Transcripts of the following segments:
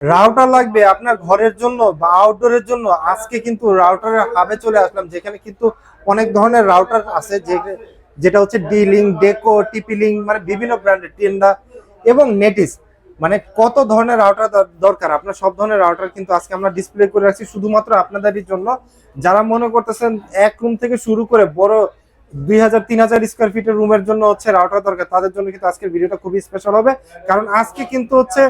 Router লাগবে আপনার ঘরের জন্য বা আউটডোরের জন্য, আজকে কিন্তু রাউটারের হাবে চলে আসলাম, যেখানে কিন্তু অনেক ধরনের রাউটার আছে, যেটা হচ্ছে ডি লিঙ্ক, ডেকো, টিপি লিঙ্ক, মানে বিভিন্ন ব্র্যান্ডের টেন্ডা এবং নেটিস, মানে কত ধরনের রাউটার দরকার আপনার, সব ধরনের রাউটার কিন্তু আজকে আমরা ডিসপ্লে করে রাখছি শুধুমাত্র আপনাদের জন্য। যারা মনে করতেছেন এক রুম থেকে শুরু করে বড় 2000-3000 স্কোয়ার ফিটের রুমের জন্য হচ্ছে রাউটার দরকার, তাদের জন্য কিন্তু আজকের ভিডিওটা খুবই স্পেশাল হবে। কারণ আজকে কিন্তু হচ্ছে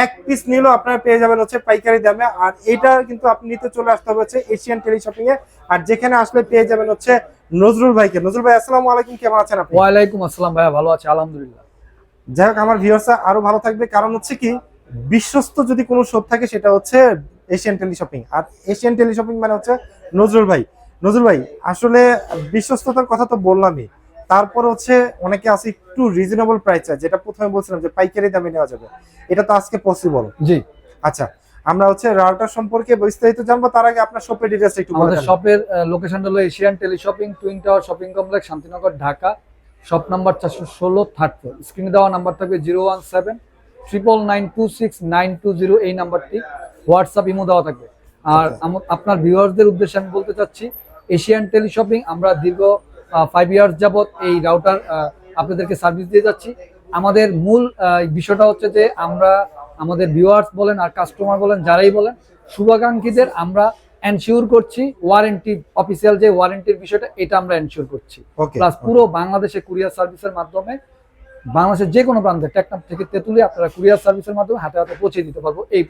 এক পিস নিলেও আপনারা পেয়ে যাবেন হচ্ছে পাইকারি দামে, আর এটা কিন্তু আপনি নিতে চলে আসতে হবে হচ্ছে এশিয়ান টেলিশপিং এ। আর যেখানে আসলে পেয়ে যাবেন হচ্ছে নজরুল ভাইকে। নজরুল ভাই, আসসালামু আলাইকুম, কেমন আছেন আপনি? ওয়ালাইকুম আসসালাম ভাইয়া, ভালো আছি আলহামদুলিল্লাহ। যাই হোক, আমার ভিউয়ার্সরা আরো ভালো থাকবে, কারণ হচ্ছে কি, বিশ্বস্ত যদি কোনো শপ থাকে সেটা হচ্ছে এশিয়ান টেলিশপিং। আর এশিয়ান টেলিশপিং মানে হচ্ছে নজরুল ভাই। নজরুল ভাই, আসলে বিশ্বস্ততার কথা তো বললামই, তারপর হচ্ছে অনেকে আছে একটু রিজনেবল প্রাইস চায়, যেটা প্রথমে বলছিলাম যে পাইকারি দামে নেওয়া যাবে, এটা তো আজকে পসিবল। জি, আচ্ছা, আমরা হচ্ছে রাউটার সম্পর্কে বিস্তারিত জানবো, তার আগে আপনার শপের ডিটেইলস একটু বলে আমাদের দেন। শপের লোকেশনটা হলো Asian teleshopping, twin tower shopping complex, Shantinagar, Dhaka. Shop number 416 third floor. স্ক্রিনে দেওয়া নাম্বার থাকবে 017-99926-920, এই নাম্বারটি। হোয়াটসঅ্যাপ ইমো দেওয়া থাকবে। আর আপনার ভিউয়ারদের উদ্দেশ্যে আমি বলতে চাচ্ছি, এশিয়ান টেলিশপিং আমরা দীর্ঘ 5 ইয়ার্স যাবত এই রাউটার আপনাদেরকে সার্ভিস দিয়ে যাচ্ছি। আমাদের মূল বিষয়টা হচ্ছে যে আমরা আমাদের ভিউয়ার্স বলেন আর কাস্টমার বলেন, যারাই বলেন, শুভাকাঙ্ক্ষীদের আমরা এনশিওর করছি ওয়ারেন্টি, অফিসিয়াল যে ওয়ারেন্টির বিষয়টা, এটা আমরা এনশিওর করছি। প্লাস পুরো বাংলাদেশে কুরিয়ার সার্ভিসের মাধ্যমে, বাংলাদেশের যে কোনো প্রান্তে, টেকনাফ থেকে তেতুলিয়া, আপনারা কুরিয়ার সার্ভিসের মাধ্যমে হাতে হাতে পৌঁছে দিতে পারবো এই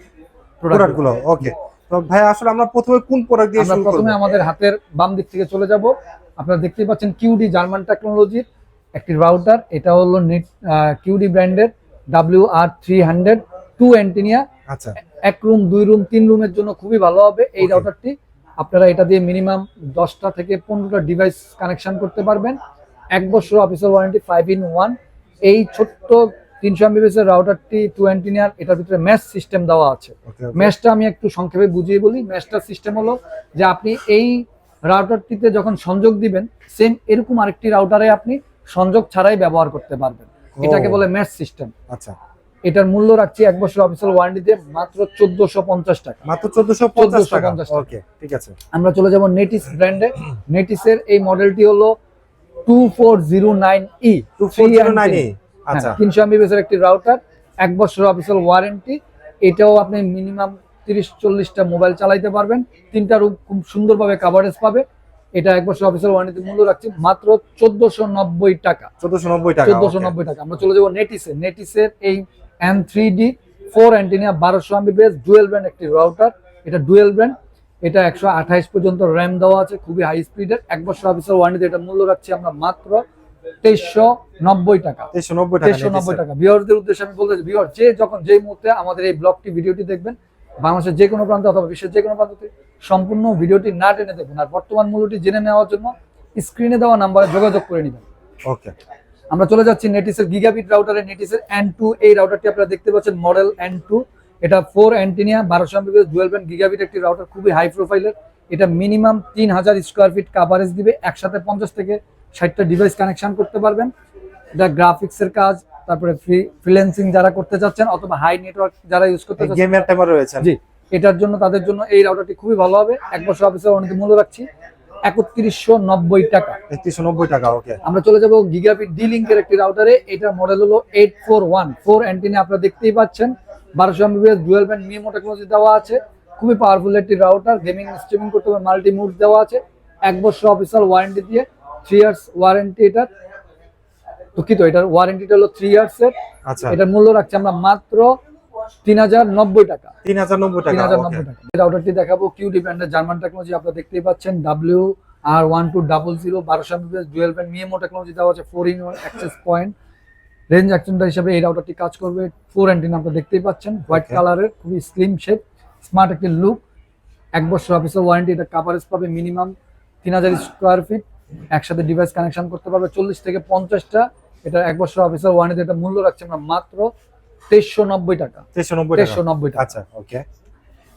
প্রোডাক্টগুলো। ওকে, তো ভাই আসলে আমরা প্রথমে কোন প্রোডাক্ট দিয়ে শুরু করব? প্রথমে আমাদের হাতের বাম দিক থেকে চলে যাব। আপনারা দেখতেই পাচ্ছেন কিউডি জার্মান টেকনোলজির একটি রাউটার। এটা হলো কিউডি ব্র্যান্ডের WR300 2 অ্যান্টেনিয়া। আচ্ছা, এক রুম, 2 রুম, 3 রুমের জন্য খুবই ভালো হবে এই রাউটারটি। আপনারা এটা দিয়ে মিনিমাম 10টা থেকে 15টা ডিভাইস কানেকশন করতে পারবেন। 1 বছর অফিসিয়াল ওয়ারেন্টি, 5-in-1। এই ছোট্ট 300 MBPS এর রাউটারটি 2 অ্যান্টেনিয়ার, এটার ভিতরে মেশ সিস্টেম দেওয়া আছে। মেশটা আমি একটু সংক্ষেপে বুঝিয়ে বলি। মেশটার সিস্টেম হলো যে আপনি এই রাউটারটিতে যখন সংযোগ দিবেন, সেম এরকম আরেকটি রাউটারে আপনি সংযোগ ছাড়াই ব্যবহার করতে পারবেন। এটাকে বলে মেশ সিস্টেম। আচ্ছা, এটার মূল্য রাখছি 1 বছর অফিসিয়াল ওয়ারেন্টিতে মাত্র 1450 টাকা। মাত্র 1450 টাকা। ওকে, ঠিক আছে। আমরা চলে যাব নেটিস ব্র্যান্ডে। নেটিসের এই মডেলটি হলো 2409E। 2409E, আচ্ছা। 300 MBPS এর একটি রাউটার, 1 বছর অফিসিয়াল ওয়ারেন্টি। এটাও আপনি মিনিমাম 30-40টা মোবাইল চালাইতে পারবেন। 3টা রুম খুব সুন্দরভাবে কভারেজ পাবে। এটা 1 বছর অফিসিয়াল ওয়ারেন্টিতে মূল্য রাখছি মাত্র 1490 টাকা। 1490 টাকা। 1490 টাকা। আমরা চলে যাব নেটিসে। নেটিসের এই N3D 4 অ্যান্টেনিয়া 1200 MBPS ডুয়েল ব্র্যান্ড একটি রাউটার। এটা ডুয়েল ব্র্যান্ড। এটা 128 পর্যন্ত র্যাম দেওয়া আছে, খুবই হাই স্পিডের। 1 বছর অফিসিয়াল ওয়ারেন্টিতে এটা মূল্য রাখছি আমরা মাত্র 2390 টাকা। 2390 টাকা। ভিউয়ারদের উদ্দেশ্যে আমি বলতে চাই, ভিউয়ার যে যখন যেই মুহূর্তে আমাদের এই ব্লগটি ভিডিওটি দেখবেন, বাংলাদেশের যে কোনো প্রান্তে অথবা বিশ্বের যে কোনো প্রান্তে, সম্পূর্ণ ভিডিওটি না টেনে দেখবেন। আর বর্তমান মূল্যটি জেনে নেওয়ার জন্য স্ক্রিনে দেওয়া নাম্বারে যোগাযোগ করে নেবেন। ওকে, আমরা চলে যাচ্ছি নেটিসের গিগাবিট রাউটারে। নেটিসের N2 এই রাউটারটি আপনারা দেখতে পাচ্ছেন, মডেল N2। এটা 4 অ্যান্টেনিয়া 1200 MBPS ডুয়েল ব্যান্ড গিগাবিট একটি রাউটার, খুবই হাই প্রোফাইলের। এটা মিনিমাম 3000 স্কোয়ার ফিট কাভারেজ দিবে। একসাথে 50 থেকে 60টা ডিভাইস কানেকশন করতে পারবেন। এটা গ্রাফিক্সের কাজ, তারপরে ফ্রিল্যান্সিং যারা করতে চাচ্ছেন, অথবা হাই নেটওয়ার্ক যারা ইউজ করতে চাচ্ছেন, গেমের টাইমার রয়েছে, জি, এটার জন্য, তাদের জন্য এই রাউটারটি খুবই ভালো হবে। 1 বছর অফিসিয়াল ওয়ারেন্টি মূল্য রাখছি 3190 টাকা। 3190 টাকা। ওকে, আমরা চলে যাব গিগাবিট ডি লিঙ্কের একটি রাউটারে। এটার মডেল হলো 8414 অ্যান্টেনা। আপনারা দেখতেই পাচ্ছেন 1200 MBPS dual band MIMO technology দেওয়া আছে। খুবই পাওয়ারফুল একটি রাউটার, গেমিং স্ট্রিমিং করতে হবে, মাল্টি মুড দেওয়া আছে। 1 বছর অফিসিয়াল ওয়ারেন্টি দিয়ে 3 ইয়ার্স ওয়ারেন্টি। এটার দুঃখিত, এটার ওয়ারেন্টিটা হলো 3 ইয়ার্স এর। আচ্ছা, এটার মূল্য রাখছি আমরা মাত্র 3090 টাকা। 3090 টাকা। 3090 টাকা। এই রাউটারটি দেখাবো কিউডি ব্র্যান্ডের জার্মান টেকনোলজি। আপনারা দেখতেই পাচ্ছেন WR1200 1200 MBPS dual band MIMO technology দেওয়া আছে। 4-in-1 access point range extender হিসেবে এই রাউটারটি কাজ করবে। 4 অ্যান্টেনা আপনারা দেখতেই পাচ্ছেন, হোয়াইট কালারের, খুবই স্লিম শেপ, স্মার্ট একটি লুক। 1 বছর অফিসিয়াল ওয়ারেন্টি। এটা কাভারেজ পাবে মিনিমাম 3000 স্কোয়ার ফিট। একসাথে ডিভাইস কানেকশন করতে পারবে 40 থেকে 50টা। এটা 1 বছর অফিসিয়াল ওয়ারেন্টি। এটা মূল্য রাখছি আমরা মাত্র 2390 টাকা। 2390 টাকা। আচ্ছা, ওকে।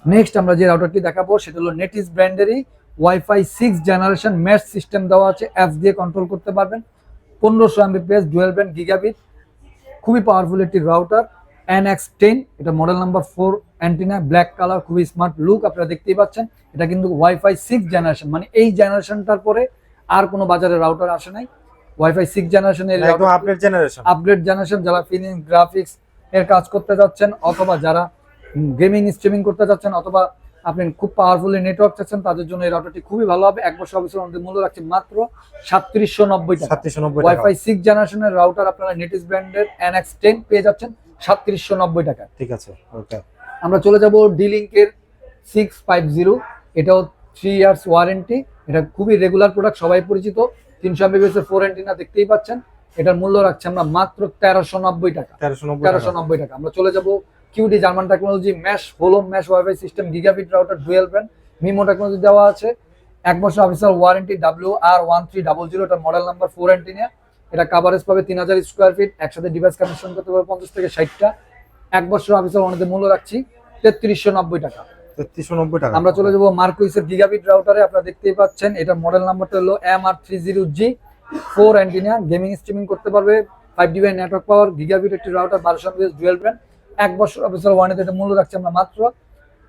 নেক্সট আমরা যে রাউটারটি দেখাবো সেটা হলো নেটিস ব্র্যান্ডেরই ওয়াইফাই 6 জেনারেশন মেশ সিস্টেম দেওয়া আছে। অ্যাপস দিয়ে কন্ট্রোল করতে পারবেন। 1500 MBPS ডুয়াল ব্যান্ড গিগাবিট, খুবই পাওয়ারফুল একটি রাউটার। NX10, এটা model number 4 antenna, black colour, খুবই স্মার্ট লুক, আপনারা দেখতেই পাচ্ছেন। এটা কিন্তু ওয়াইফাই 6 জেনারেশন, মানে এই জেনারেশনটার পরে আর কোনো বাজারে রাউটার আসে নাই। ওয়াইফাই 6 জেনারেশনের একদম আপডেট জেনারেশন। Upgrade generation. যারা ফিলিং গ্রাফিক্স এর কাজ করতে যাচ্ছেন, অথবা যারা গেমিং স্ট্রিমিং করতে যাচ্ছেন, অথবা আপনি খুব পাওয়ারফুলি নেটওয়ার্ক চাচ্ছেন, তাদের জন্য এই রাউটারটি খুবই ভালো হবে। 1 বছর অবশ্যই আমাদের মূল্য রাখছে মাত্র 3790 টাকা। 3790 টাকা। ওয়াইফাই 6 জেনারেশনের রাউটার আপনারা নেটিস ব্র্যান্ডের NX10 পেয়ে যাচ্ছেন 3790 টাকা। ঠিক আছে, ওকে। আমরা চলে যাব ডি-লিংকের 650, এটাও 3 ইয়ার্স ওয়ারেন্টি। এটা খুবই রেগুলার প্রোডাক্ট, সবাই পরিচিত। 300 MBps এর 4 অ্যান্টিনা দেখতেই পাচ্ছেন। এটার মূল্য রাখছে আমরা মাত্র 1390 টাকা। 1390 টাকা। আমরা চলে যাব Cudy German technology mesh whole mesh wifi system gigabit router dual brand, MIMO technology দেওয়া আছে। 1 বছর অফিসিয়াল ওয়ারেন্টি, WR1300, এটা মডেল নাম্বার 4 অ্যান্টিনা। এটা কভারেজ পাবে 3000 স্কোয়ার ফিট, একসাথে ডিভাইস কানেকশন করতে পারবে 50 থেকে 60টা। 1 বছর অফিসিয়াল ওয়ারেন্টি, মূল্য রাখছি 3390 টাকা। 3390 টাকা। আমরা চলে যাবো মার্কুইসের গিগাবিট রাউটারে, আপনারা দেখতেই পাচ্ছেন। এটা মডেল নাম্বারটা হলো MR30G, 4 অ্যান্টিনা, গেমিং স্ট্রিমিং করতে পারবে, 5GB নেটওয়ার্ক পাওয়ার, গিগাবিট একটি রাউটার, 1200 MBps ডুয়েল ব্র্যান্ড। 1 বছর অফিসিয়াল ওয়ারেন্টি, এটা মূল্য রাখছি আমরা মাত্র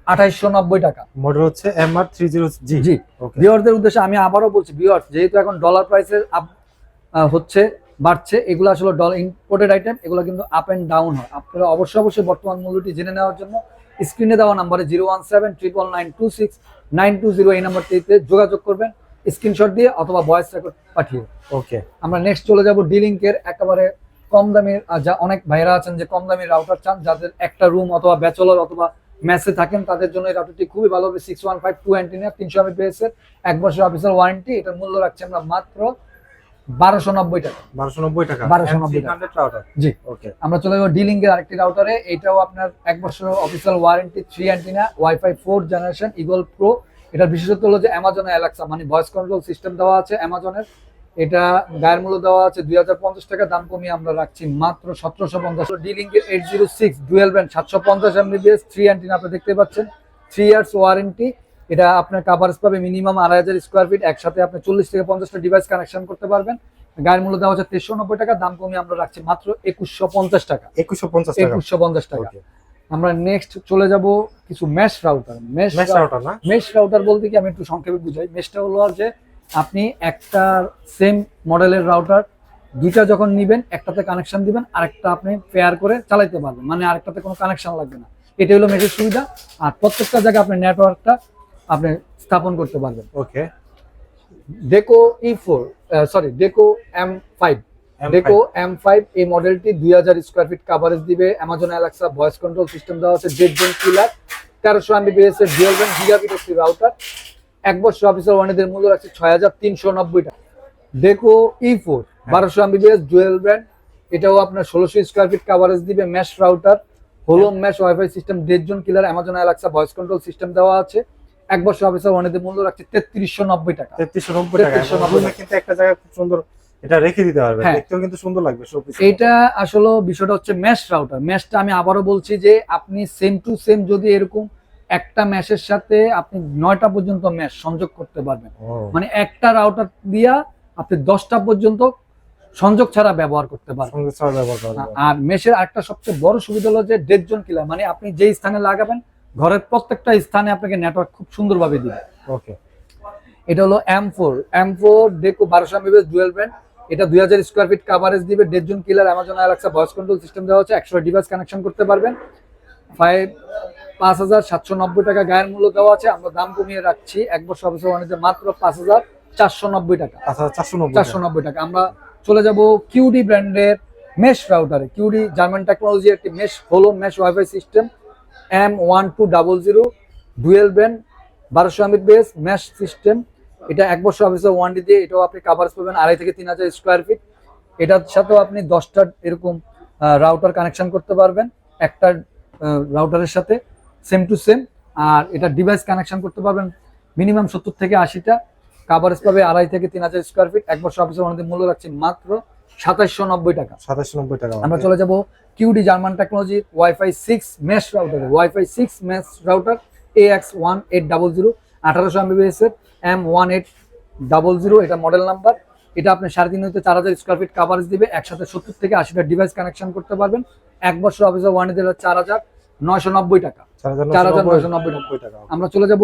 2890 টাকা। মডেল হচ্ছে MR30G। জি, ওকে। ভিউয়ারদের উদ্দেশ্যে আমি আবারও বলছি, ভিউয়ার্স, যেহেতু এখন ডলার প্রাইসের হচ্ছে বাড়ছে, এগুলো আসলে ডলার ইম্পোর্টেড আইটেম, এগুলো কিন্তু আপ এন্ড ডাউন হয়। আপনারা অবশ্যই বর্তমান মূল্যটি জেনে নেওয়ার জন্য স্ক্রিনে দেওয়া নাম্বারে 01799926920 এই নাম্বারটিতে যোগাযোগ করবেন স্ক্রিনশট দিয়ে অথবা ভয়েস রেকর্ড পাঠিয়ে। ওকে। আমরা নেক্সট চলে যাব ডি-লিংকের একেবারে কম দামের, যা অনেক ভাইরা আছেন যে কম দামি রাউটার চান, যাদের একটা রুম অথবা ব্যাচেলর অথবা মেসে থাকেন, তাদের জন্য এই রাউটারটি খুবই ভালো হবে। 6152 অ্যান্টিনা, 300 MBps এর, 1 বছর অফিসিয়াল ওয়ারেন্টি। এটার মূল্য রাখছি আমরা মাত্র 1290 টাকা। 1290 টাকা। 1290 টাকা। রাউটার। জি, ওকে। আমরা চলে যাবো ডি-লিংকের আরেকটি রাউটারে। এটাও আপনার 1 বছর official warranty, 3 antenna, wifi 4 generation, eagle pro. এটার বিশেষত্ব হলো যে অ্যামাজন অ্যালেক্সা মানে ভয়েস কন্ট্রোল সিস্টেম দেওয়া আছে অ্যামাজনের। এটা গায়ের মূল্য দেওয়া আছে 2050 টাকা, দাম কমিয়ে আমরা রাখছি মাত্র 1750। ডি-লিংকের 806 ডুয়েল ব্যান্ড 750 MBps, 3 অ্যান্টিনা, আপনি দেখতে পাচ্ছেন, 3 ইয়ার্স ওয়ারেন্টি। এটা আপনার কভারেজ পাবে মিনিমাম 2500 স্কোয়ার ফিট, একসাথে আপনি 40 থেকে 50টা ডিভাইস কানেকশন করতে পারবেন। গায়ের মূল্য দেওয়া হচ্ছে 2390 টাকা, দাম কমিয়ে আমরা রাখছি মাত্র 2150 টাকা। 2150 টাকা। আমরা নেক্সট চলে যাব কিছু মেশ রাউটার। মেশ রাউটার না, মেশ রাউটার বলতে কি, আমি একটু সংক্ষেপে বুঝাই। মেশটা হলো যে আপনি একটা সেম মডেলের রাউটার দুইটা যখন নিবেন, একটাতে কানেকশন দিবেন, আরেকটা আপনি পেয়ার করে চালাইতে পারবেন, মানে আরেকটাতে কোনো কানেকশন লাগবে না। এটা হলো মেশের সুবিধা। আর প্রত্যেকটা জায়গায় আপনি নেটওয়ার্কটা আপনি স্থাপন করতে পারবেন। ওকে। ডেকো ডেকো M5, ডেকো M5 এই মডেলটি 2000 স্কোয়ার ফিট কভারেজ দিবে, Amazon Alexa voice control system দেওয়া আছে, ডেড জোন কিলার, 1300 MBps এর ডুয়াল ব্যান্ড গিগাবিট একটি রাউটার। 1 বছর অফিসিয়াল ওয়ারেন্টির মূল্য রাখছে 6390 টাকা। ডেকো E4 1200 MBps ডুয়াল ব্যান্ড, এটাও আপনার 1600 স্কোয়ার ফিট কভারেজ দিবে, mesh router, whole mesh wifi system, dead zone killer, Amazon Alexa voice control system দেওয়া আছে। 1 বছর অফিসিয়াল ওয়ারেন্টির মূল্য রাখছে 3390 টাকা। 3390 টাকা। কিন্তু একটা জায়গায় খুব সুন্দর এটা রেখে দিতে পারবে, দেখতেও কিন্তু সুন্দর লাগবে শোপিস। এটা আসলে বিষয়টা হচ্ছে মেশ রাউটার। মেশটা আমি আবারও বলছি যে আপনি সেম টু সেম যদি এরকম একটা মেশের সাথে আপনি 9টা পর্যন্ত মেশ সংযোগ করতে পারবেন, মানে একটা রাউটার দিয়া আপনি 10টা পর্যন্ত সংযোগ ছাড়া ব্যবহার করতে পারবেন। আর মেশের আরেকটা সবচেয়ে বড় সুবিধা হলো যে ডেড জোন কিলার, মানে আপনি যেই স্থানে লাগাবেন ঘরের প্রত্যেকটা স্থানে আপনাকে নেটওয়ার্ক খুব সুন্দরভাবে দিবে। ওকে। এটা হলো M4 ডেকো 1200 MBps ডুয়াল ব্যান্ড, এটা 2000 স্কোয়ার ফিট কভারেজ দিবে, dead zone killer, Amazon Alexa voice control system দেওয়া হচ্ছে, 100 ডিভাইস কানেকশন করতে পারবেন। 5790 টাকা গায়ের মূল্য দেওয়া আছে, আমরা দাম কমিয়ে রাখছি 1 বছর অফিসিয়াল ওয়ারেন্টি মাত্র 5490 টাকা। 490 টাকা। আমরা চলে যাব কিউডি ব্র্যান্ডের মেশ রাউটারে। কিউডি জার্মান টেকনোলজি একটি mesh whole mesh wifi system, M1200 dual band, 1200 MBps mesh system. এটা 1 বছর অফিসিয়াল ওয়ারেন্টি দিয়ে, এটাও আপনি কভারেজ পাবেন 2500 থেকে 3000 স্কোয়ার ফিট। এটার সাথেও আপনি 10টা এরকম রাউটার কানেকশন করতে পারবেন একটা রাউটারের সাথে সেম টু সেম। আর এটা ডিভাইস কানেকশন করতে পারবেন মিনিমাম 70 থেকে 80টা, কভারেজ পাবে 2500 থেকে 3000 স্কোয়ার ফিট। 1 বছর অফিসিয়াল ওয়ারেন্টি, মূল্য রাখছি মাত্র 2790 টাকা। 2790 টাকা। আমরা চলে যাব Cudy German technology wifi 6 mesh রাউটারে। Wifi 6 mesh router AX1800, 1800 MBps এর, M1800, এটা মডেল নাম্বার, এটা আপনি 3.5 হইতে 4000 স্কোয়ার ফিট কাভারেজ দিবে, একসাথে 70 থেকে 80টা ডিভাইস কানেকশন করতে পারবেন। 1 বছর অফিসের ওয়ারেন্টি দিলে 4990 টাকা, 4990 টাকা। আমরা চলে যাব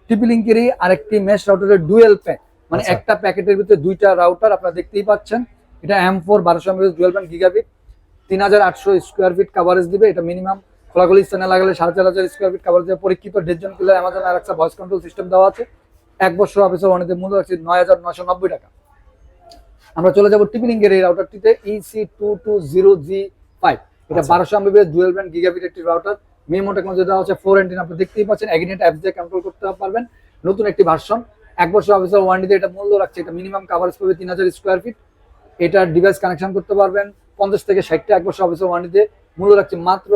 টিপি লিঙ্কেরই আরেকটি মেশ রাউটারের ডুয়েল প্যাক, মানে একটা প্যাকেটের ভিতরে দুইটা রাউটার আপনারা দেখতেই পাচ্ছেন। এটা M4 1200 mAh dual band gigabit, 3800 square feet coverage দিবে। এটা মিনিমাম খোলাখুলি স্থানে লাগালে 4500 স্কোয়ার ফিট কাভারেজ দেবে। পরীক্ষিত dead zone killer Amazon Alexa voice control system দেওয়া আছে। 1 বছর অফিসের ওয়ারেন্টি মূল্য আছে 9990 টাকা। আমরা চলে যাব টিপি লিঙ্কের এই রাউটারটিতে EC220G5। এটা 1200 mAh ডুয়েল ব্যান্ড গিগাবিট একটি রাউটার। মেমো টেকনোলজি দেওয়া আছে 4 এন্টিনা, আপনি দেখতেই পাচ্ছেন। এগ্রিনেট অ্যাপস দিয়ে কন্ট্রোল করতে পারবেন। নতুন একটি ভার্সন, 1 বছর অফিসের ওয়ারেন্টিতে এটা মূল্য রাখছে। এটা মিনিমাম কাভারেজ পাবে 3000 স্কোয়ার ফিট। এটা ডিভাইস কানেকশন করতে পারবেন 50 থেকে 60টা। 1 বছর অফিসের ওয়ারেন্টিতে মূল্য রাখছে মাত্র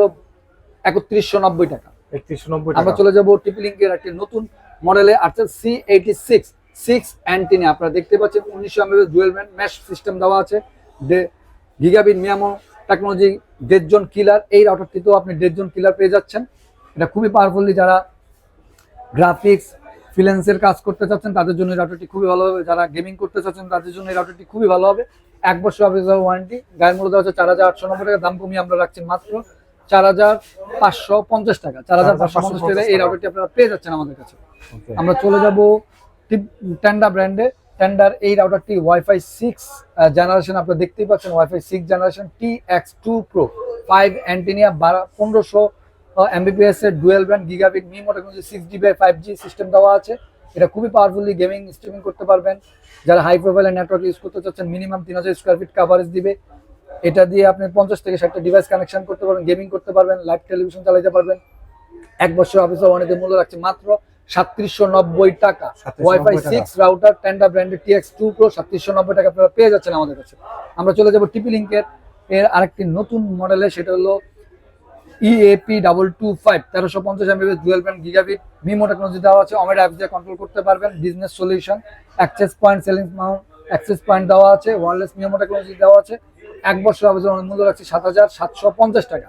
3190 টাকা। 3190 আমরা চলে যাব টিপি লিঙ্কের একটি নতুন মডেলে আছে C86 6 অ্যান্টিনা। আপনারা দেখতে পাচ্ছেন 1900 mAh dual band mesh system দেওয়া আছে। গিগাবিট মিয়ামো টেকনোলজি ডেজন কিলার, এই রাউটারটিতেও আপনি ডেজন কিলার পেয়ে যাচ্ছেন। এটা খুবই পাওয়ারফুলি যারা গ্রাফিক্স ফ্রিল্যান্সের কাজ করতে চাচ্ছেন তাদের জন্য এই রাউটারটি খুবই ভালো হবে। যারা গেমিং করতে চাচ্ছেন তাদের জন্য এই রাউটারটি খুবই ভালো হবে। 1 বছর অফিসের ওয়ারেন্টি, গায়ের মূল্য দেওয়া হচ্ছে 4890 টাকা। দাম কমিয়ে আমরা রাখছি মাত্র 4550 টাকা। 4550 টাকা এই রাউটারটি আপনারা পেয়ে যাচ্ছেন আমাদের কাছে। আমরা চলে যাব টেন্ডা ব্র্যান্ডে। টেন্ডার এই রাউটারটি ওয়াইফাই 6 জেনারেশন, আপনারা দেখতেই পাচ্ছেন wifi 6 generation TX2 Pro 5 antenna 1500 Mbps এর dual band gigabit MIMO technology 6GB 5G system দেওয়া আছে। এটা খুবই পাওয়ারফুলি গেমিং স্ট্রিমিং করতে পারবেন। যারা হাই প্রোফাইলের নেটওয়ার্ক ইউজ করতে চাচ্ছেন মিনিমাম 3000 স্কোয়ার ফিট কাভারেজ দিবে। এটা দিয়ে আপনি 50 থেকে 60টা ডিভাইস কানেকশন করতে পারবেন, গেমিং করতে পারবেন, লাইভ টেলিভিশন চালাতে পারবেন। 1 বছর অফিসের ওয়ারেন্টি মূল্য রাখছে মাত্র 3790 টাকা। ওয়াইফাই 6 রাউটার টেন্ডা ব্র্যান্ডের TX2 Pro 3790 টাকা আপনারা পেয়ে যাচ্ছেন আমাদের কাছে। আমরা চলে যাব টিপি লিঙ্কের এর আরেকটি নতুন মডেলে, সেটা হলো EAP225 1350 mAh dual band gigabit MIMO technology দেওয়া আছে। অমেড অ্যাপস দিয়ে কন্ট্রোল করতে পারবেন। Business solution, access point, ceiling mount, access point দেওয়া আছে। ওয়্যারলেস মিমো টেকনোলজি দেওয়া আছে। 1 বছর অফিসের মূল্য রাখছে 7750 টাকা।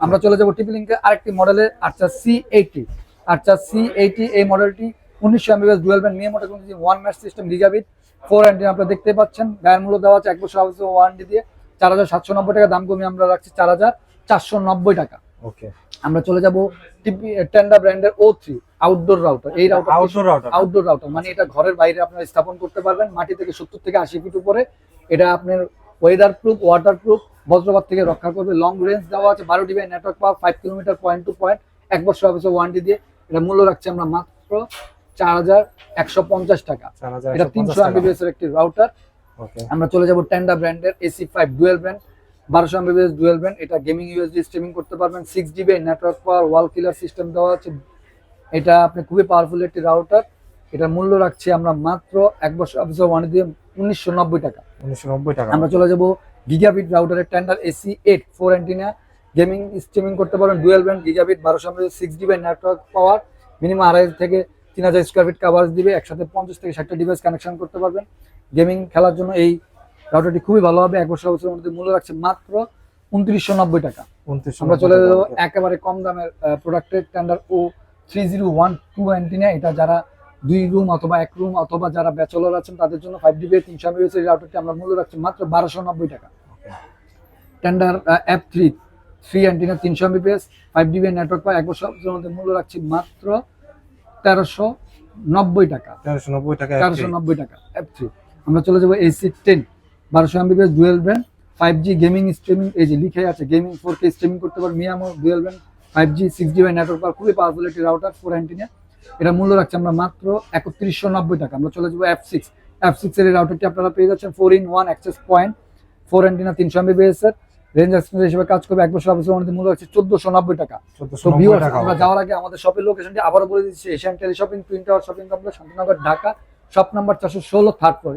আমরা চলে যাব টিপি লিঙ্কের আরেকটি মডেলে আচ্ছা C80। এই মডেলটি 1900 mAh dual band MIMO technology 1 mesh system gigabit 4 antenna, আপনারা দেখতে পাচ্ছেন। গায়ের মূল্য দেওয়া আছে 1 বছর অফিসের ওয়ারেন্টি দিয়ে 4790 টাকা। দাম কমিয়ে আমরা রাখছি 4490 টাকা। ওকে, আমরা চলে যাব টেন্ডা ব্র্যান্ডের O3 আউটডোর রাউটার। এই আউটডোর রাউটার মানে এটা ঘরের বাইরে আপনারা স্থাপন করতে পারবেন। মাটি থেকে 70 থেকে 80 ফিট উপরে। এটা আপনার ওয়েদার প্রুফ, ওয়াটার প্রুফ, বজ্রপাত থেকে রক্ষা করবে। লং রেঞ্জ দেওয়া আছে, 12 dB network power, 5 kilometre point to point. 1 বছর অফিসের ওয়ারেন্টি দিয়ে এটা মূল্য রাখছে আমরা মাত্র 4150 টাকা। এটা 300 Mbps এর একটি রাউটার। আমরা চলে যাব টেন্ডা ব্র্যান্ডের AC5 dual band 1200 Mbps dual band. এটা গেমিং ইউএসডি স্ট্রিমিং করতে পারবেন। 6GB নেটওয়ার্ক পাওয়ার, ওয়াল কিলার সিস্টেম দেওয়া আছে। এটা আপনি খুবই পাওয়ারফুল একটি রাউটার। এটার মূল্য রাখছি আমরা মাত্র 1 বছর অফিসের ওয়ারেন্টি দিয়ে 1990 টাকা। আমরা চলে যাব গিগাবিট রাউটারের Tenda AC8 4 antenna, gaming streaming করতে পারবেন। Dual band gigabit 1200 Mbps 6GB network power, minimum 2500 থেকে 3000 স্কোয়ার ফিট কাভারেজ দিবে। একসাথে 50 থেকে 60টা ডিভাইস কানেকশন করতে পারবেন। গেমিং খেলার জন্য এই রাউটারটি খুবই ভালো হবে। 1 বছর অফিসের মধ্যে মূল্য রাখছে মাত্র 2990 টাকা। আমরা চলে যাবো একেবারে কম দামের প্রোডাক্টের টেন্ডার O3012 অ্যান্টিনা। এটা যারা 2 রুম অথবা 1 রুম অথবা যারা ব্যাচেলর আছেন তাদের জন্য 5GB 300 Mbps এই রাউটারটি আমরা মূল্য রাখছি মাত্র 1290 টাকা। Tender F3 3 antenna 300 Mbps 5GB network পায়। 1 বছর অফিসের মধ্যে মূল্য রাখছি মাত্র 1390 টাকা। 1390 টাকা F3। আমরা চলে যাবো AC10 1200 Mbps dual band 5G gaming streaming. এই যে লিখে আছে গেমিং 4K স্ট্রিমিং করতে পারবেন। MIMO dual band 5G 6GB network power, খুবই পাওয়ারফুল একটি রাউটার 4 অ্যান্টিনা। এটা মূল্য রাখছে আমরা মাত্র 3190 টাকা। আমরা চলে যাবো F6 এর রাউটারটি আপনারা পেয়ে যাচ্ছেন 4-in-1 access point 4 antenna 300 Mbps এর রেঞ্জ এক্সটেন্ডার হিসেবে কাজ করবে। 1 বছর অফিসের মূল্য হচ্ছে 1490 টাকা। তো ভিউয়ার্স, আমরা যাওয়ার আগে আমাদের শপের লোকেশনটি আবারও বলে দিচ্ছি। Asian tele shopping, twin tower shopping complex, Shantinagar, Dhaka. Shop number 416, third floor.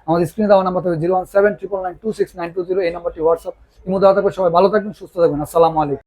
আমাদের স্ক্রিনে দেওয়া নাম্বার হবে 01799926920। এই নাম্বারটি হোয়াটসঅ্যাপ ইমো দেওয়া থাকবে। সবাই ভালো থাকবেন, সুস্থ থাকবেন। আসসালামু আলাইকুম।